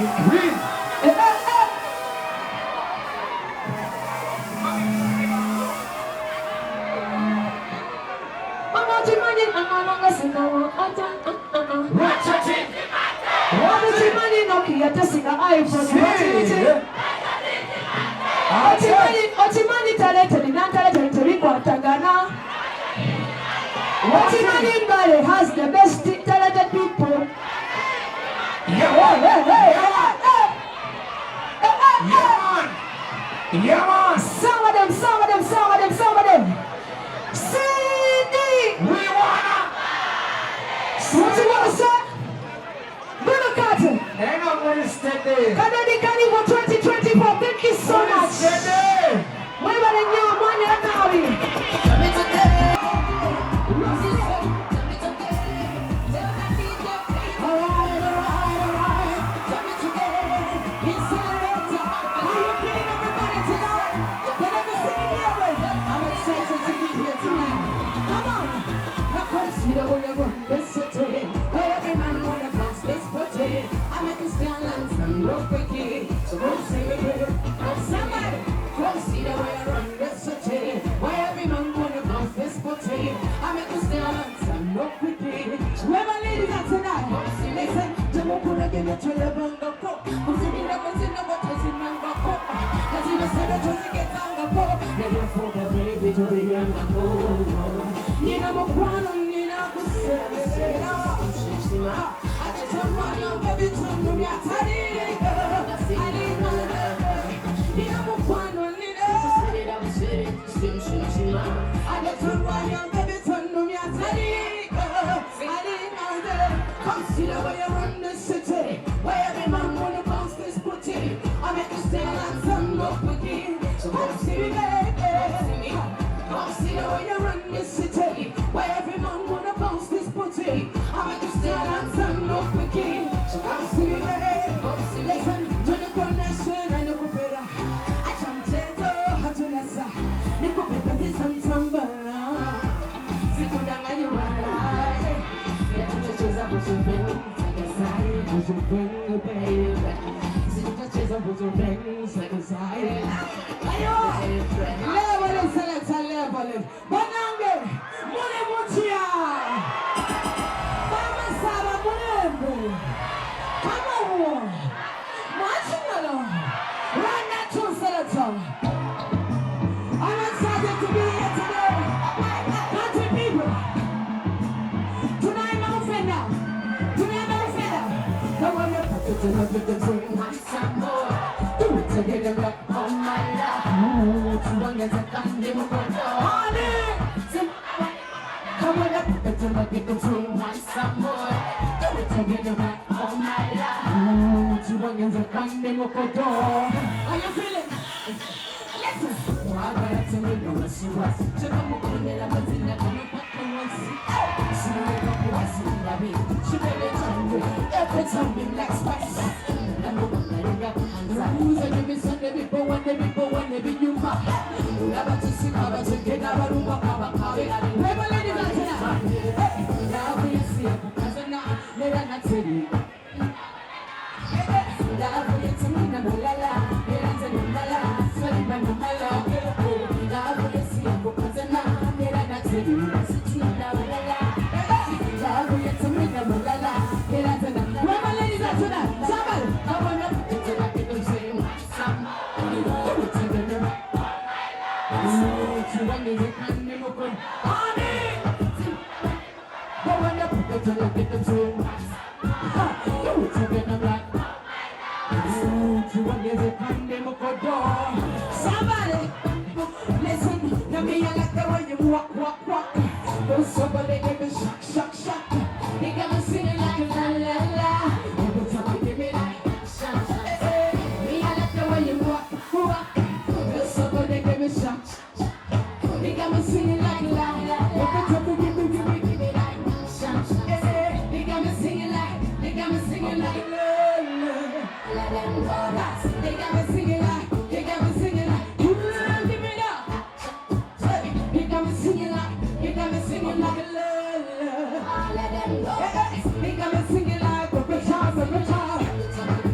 Green. Otimani talented, non-talented, Tariquatagana. Otimani Valley has the best talented people. Yeah, man. Some of them. CD. We wanna. What you wanna say? Bruno Carter. Hang on, let it steady. Canadian Cali for 2024. Thank you so much. Steady. What about the new money and Navi?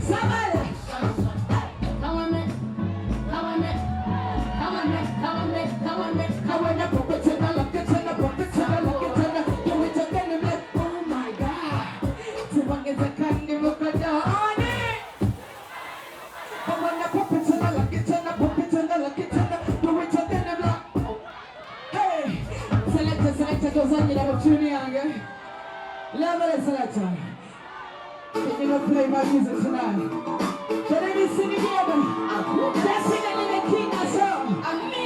Somebody Level selector. Can you not play my music tonight? Can I be singing together? Let's sing it in the king of song. I'm me.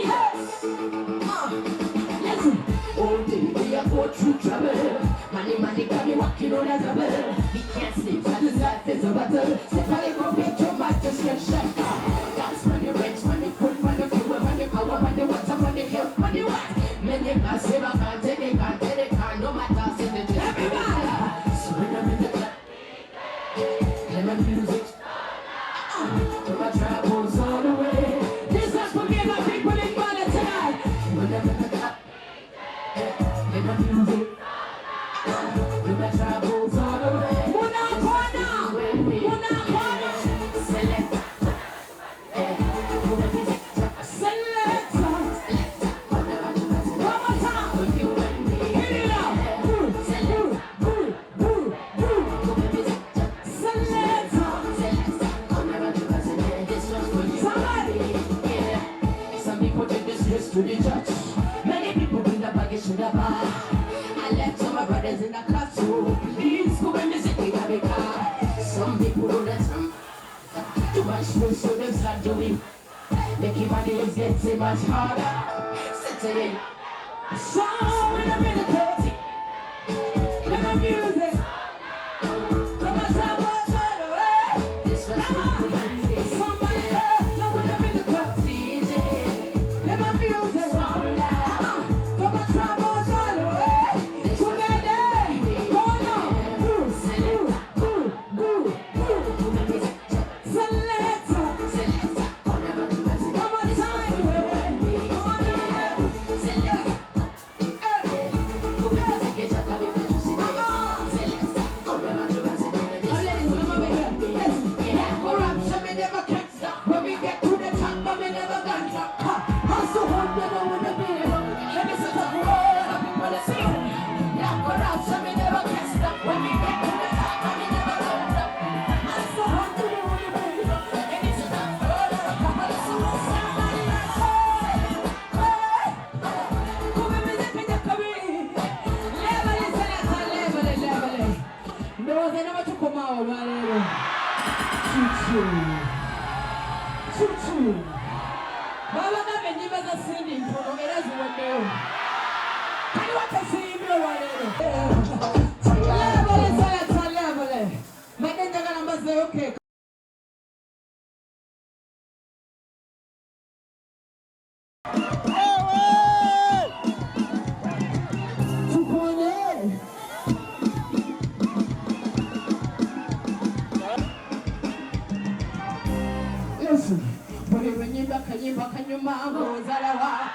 Listen. All day we are go through trouble. Money got me walking on a double. He can't sleep, but his life is a battle. Step on it, go get your match, just get shut. Dance money, rent money, food money, fuel money, power money, water money, health money, what? Many guys say I can't take it, no matter, say the just everybody. So when I'm in the club, play my music. So my travels all the way. This is for me, my people in Ghana tonight. When I'm in the club, play my music. So my travels all the way. Muna Kwana. Select. Select. One more time. Hit it out. Select. Some people take this risk to the judge. Many people bring the baggage to the bar. I left all my brothers in the classroom. Please go and visit me, America. Some people don't let them. Too much food, so they start doing. Making money is getting much harder. Sitting. So in a minute, let my music. Come on, somebody. This was Somebody else, now when I'm in the club. Let my music. Come on, travel, together. Go on. Select. Come on, When we get to the top, but we never got drop. Hustle hard, never wanna be alone. Let me set up all people to see. Knock around, so we never get stuck. When we get to the top, but we never got drop. Hustle hard, never wanna be alone. Let me set up all people to see. Somebody like, Come and visit me, level. There was another to come out, man. Choo-choo. Baba na menyiba za sindi mpono era ziwondeyo. Kali watasimbe walero. Level. Madenja kana mbaze okay. Listen, whatever you back and you back and your mom goes alawa.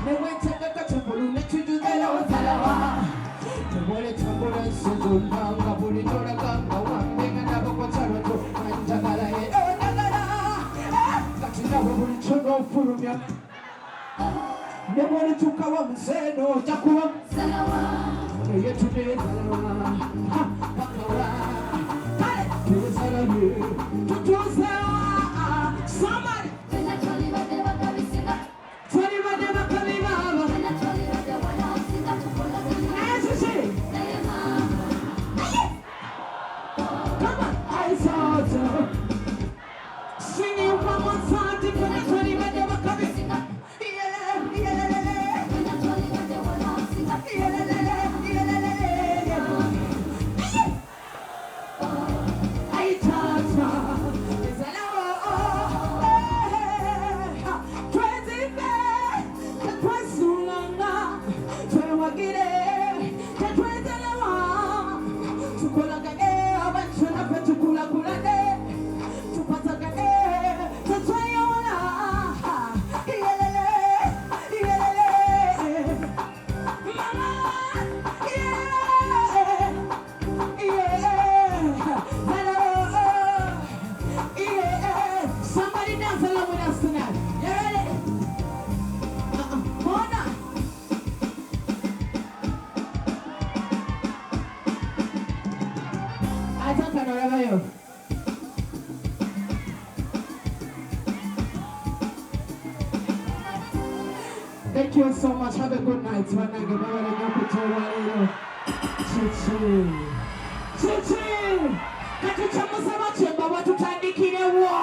The way to the country, let you do that all alawa. The way to go and sit on down, the body to the gun, the one thing and never go to and Jagala. But you never will to for you. The body to come up and say no, Jacob. Salawa. You're today, Salawa. Somebody. Come on, I saw you. Singing one more time, different 20 men never coming. Somebody dance along with us tonight. You ready? Mona. I don't know wherever you. Thank you so much. Have a good night. Choo choo. Chichi, katuchamusa machemba watutandikire wa.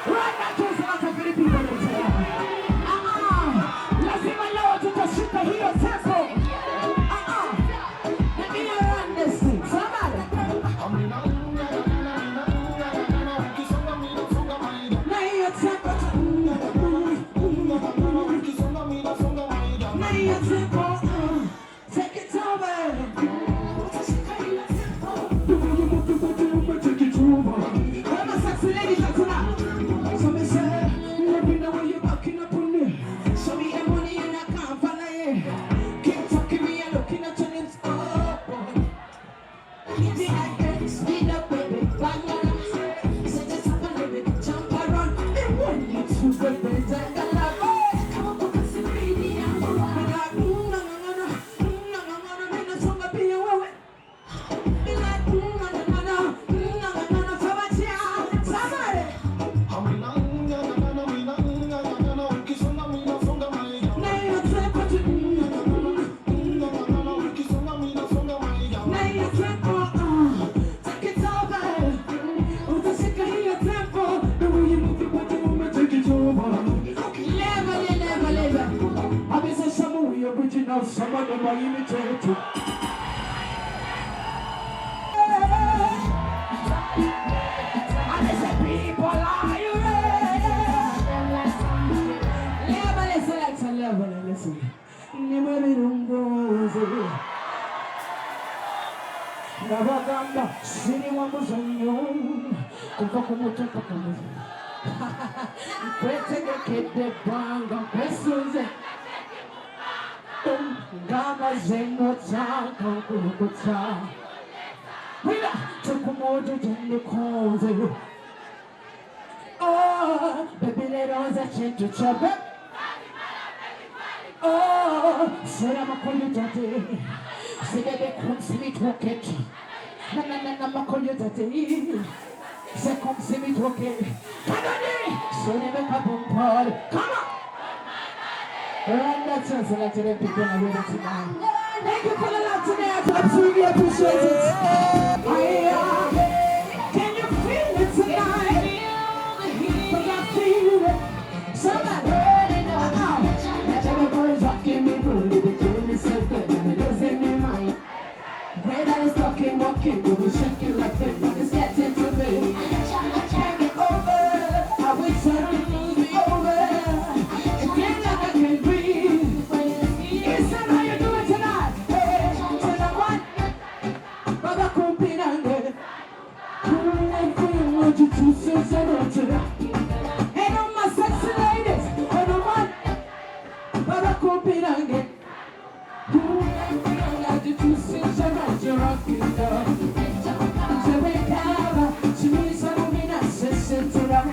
Right now, to some of the people in town. Lazima leo tutashika hiyo tempo. Let me run this thing. Somebody. Na hiyo tempo. Na hiyo tempo. Take it over. Where my sexy ladies are tonight? So me say, let me know when you're backing up on me. Show me the money and I can't follow you. Keep talking me and looking at your lips. Oh boy. Me like that, speed up baby, bang on. So just have a little bit, jump around. And when you two baby, take a love. Come on, come on, see me, I'm a rock. Me like, no, no, no, no, no, no, no, no, me no song up in your way. Me like, no, no, no, no, no, no, no, no, so much, yeah. Somebody. Someone who might imitate you. And they say, people, are you ready? Level, listen. Never lungozi. Nabagamba, sini wamuzanyo. Kufa kumutoka kamuzi. Kwete gekede banga, kwesuze. Gama zengo zako kukuta. Wila, tukumoja jende konze. Oh, baby leroza chentu chabe. Oh, sera makoyo jate. Sibebe kumsimi tuoket. Na makoyo jate. Se kumsimi tuoket. Kanani, sonebe kabumpal. Come on. Alright, that's all. So let's let people know where tonight. Thank you for the love tonight. I absolutely appreciate it. Can you feel it tonight? But I feel it. Somebody. Let everybody's rocking me, bro. They're doing it so good. And it losing their mind. When I was talking, walking, we were shaking like that. But it's getting to me. I can't get over. I wish I could lose me over. And on my sexy ladies, and on my Barakopirange, I did you see Sharon Jerome? Jamaica, she means I don't mean I said to her.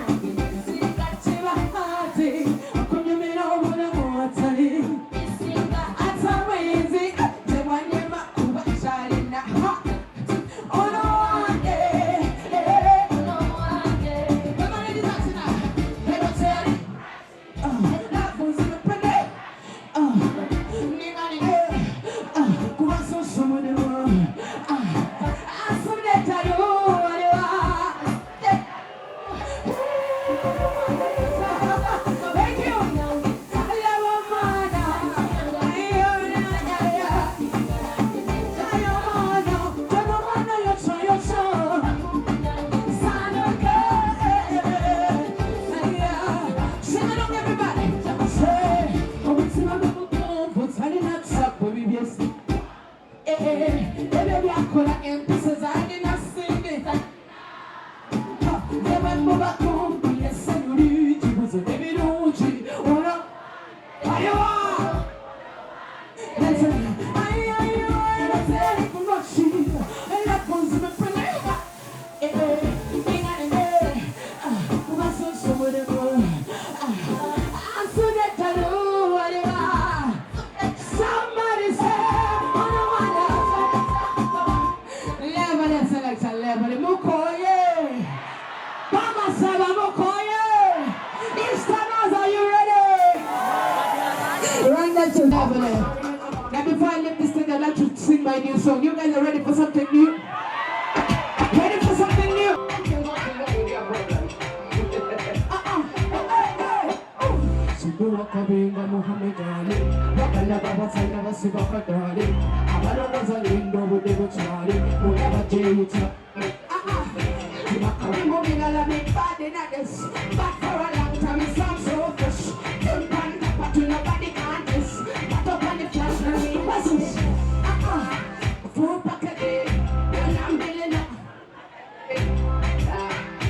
Now before I leave this thing, I'd like to sing my new song. You guys are ready for something new? Kabinga Muhammad Ali, Wakana Baba Sana Siva Kadari, Abana was a window with the Chari, whatever Jay. I'm moving a lot of bad in this, but for a long time it sounds so fresh. Jump on top, but nobody can't miss. But up on the flash, now we must. Full pack a day, when I'm building up.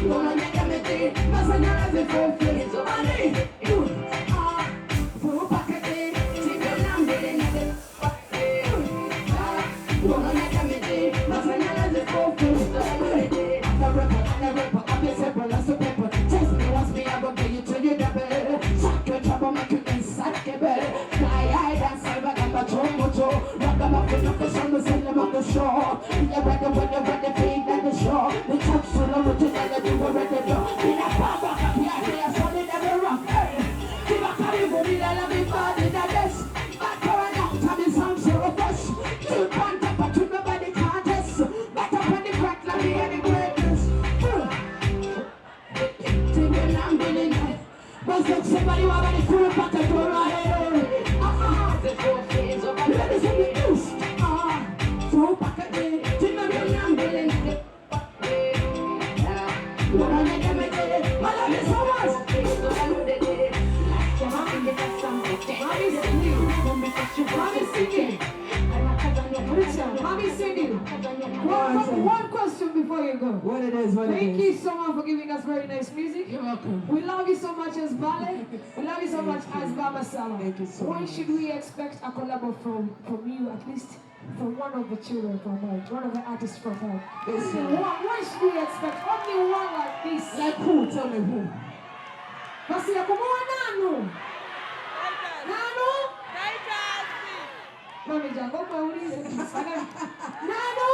Gonna make a mistake, but I'm not as a full face. So money, full pack a day, when I'm building up. Gonna make a mistake, but I'm not as a full face. Somebody want to pull it back and go right. The four phase of a ladies in the news. Throw back a day. Timmy, I'm building it. What I make them a day. My love is so much. Mommy singing. Mommy singing. Mommy singing. One question before you go. What it is, what it Thank is. you so much for giving us very nice music. You're welcome. We love you so much as Ballet. We love you so much as Baba Sala. Thank you so When much. should we expect a collab from you, at least from one of the children from her, one of the artists from her? Listen. When should we expect only one like this? Like who? Tell me who? Basi ya kumuwa nanu? Nanu? Mami jango kwa ulize. Nanu?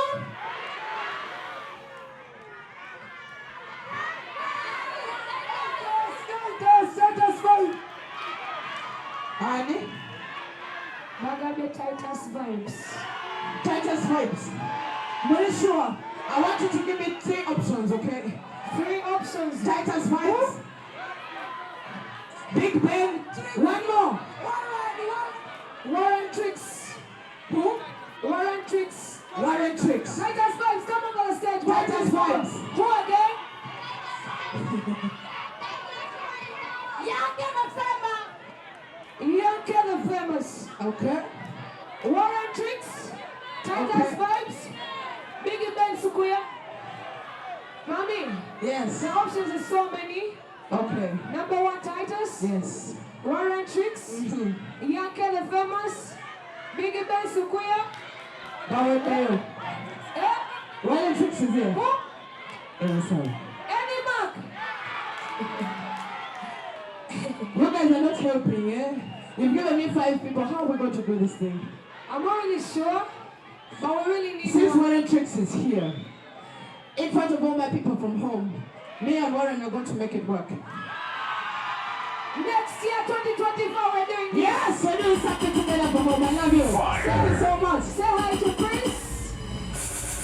Honey? Magabe Titus Vibes. Titus Vibes. Very sure. I want you to give me 3 options, okay? 3 options. Titus Vibes. Big Ben. One more. Warren Tricks. Who? Warren Tricks. Warren Tricks. Titus Vibes, come on the stage. Titus Vibes. Who again? Young Killer Famous. Okay. Warren Tricks. Titus Okay. Vibes. Biggie Ben Sukuya. Mami, Yes. the options is so many. Okay. Number 1, Titus. Yes. Warren Tricks. Young Killer Famous. Biggie Ben Sukuya. Power Mail. Eh? Warren Tricks is here. Who? Sorry. Any Mark. You guys are not helping, eh? You've given me 5 people. How are we going to do this thing? I'm not really sure, but we really need Since more. Warren Tricks is here, in front of all my people from home, me and Warren are going to make it work. Next year, 2024, we're doing this. Yes, we're doing something together from home. I love you. Thank you so much. Say hi to Prince.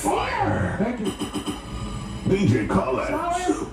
Fire! Thank you. DJ Collins. Flowers.